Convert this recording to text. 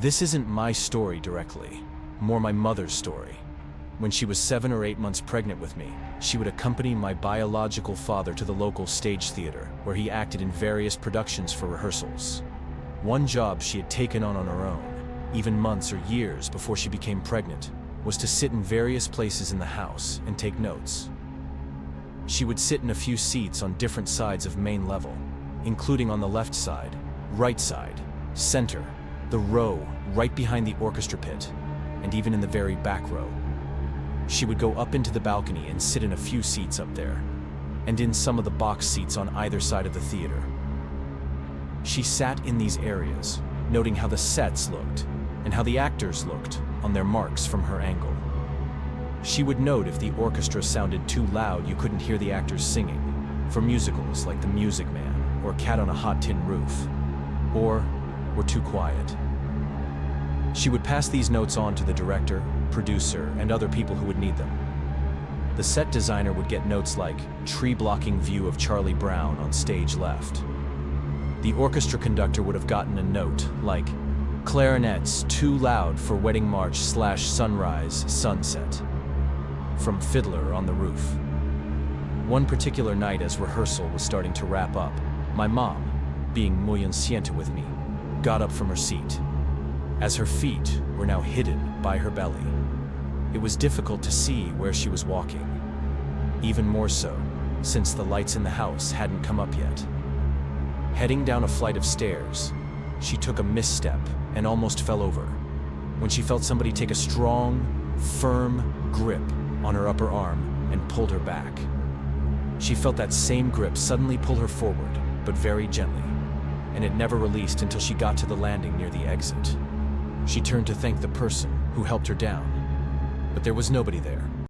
This isn't my story directly, more my mother's story. When she was 7 or 8 months pregnant with me, she would accompany my biological father to the local stage theater, where he acted in various productions for rehearsals. One job she had taken on her own, even months or years before she became pregnant, was to sit in various places in the house and take notes. She would sit in a few seats on different sides of main level, including on the left side, right side, center, the row right behind the orchestra pit, and even in the very back row. She would go up into the balcony and sit in a few seats up there, and in some of the box seats on either side of the theater. She sat in these areas, noting how the sets looked and how the actors looked on their marks from her angle. She would note if the orchestra sounded too loud you couldn't hear the actors singing, for musicals like The Music Man or Cat on a Hot Tin Roof, or were too quiet. She would pass these notes on to the director, producer, and other people who would need them. The set designer would get notes like tree-blocking view of Charlie Brown on stage left. The orchestra conductor would have gotten a note like clarinets too loud for wedding march / sunrise sunset from Fiddler on the Roof. One particular night as rehearsal was starting to wrap up, my mom, being muy enciente with me, got up from her seat, as her feet were now hidden by her belly. It was difficult to see where she was walking, even more so since the lights in the house hadn't come up yet. Heading down a flight of stairs, she took a misstep and almost fell over, when she felt somebody take a strong, firm grip on her upper arm and pulled her back. She felt that same grip suddenly pull her forward, but very gently, and it never released until she got to the landing near the exit. She turned to thank the person who helped her down, but there was nobody there.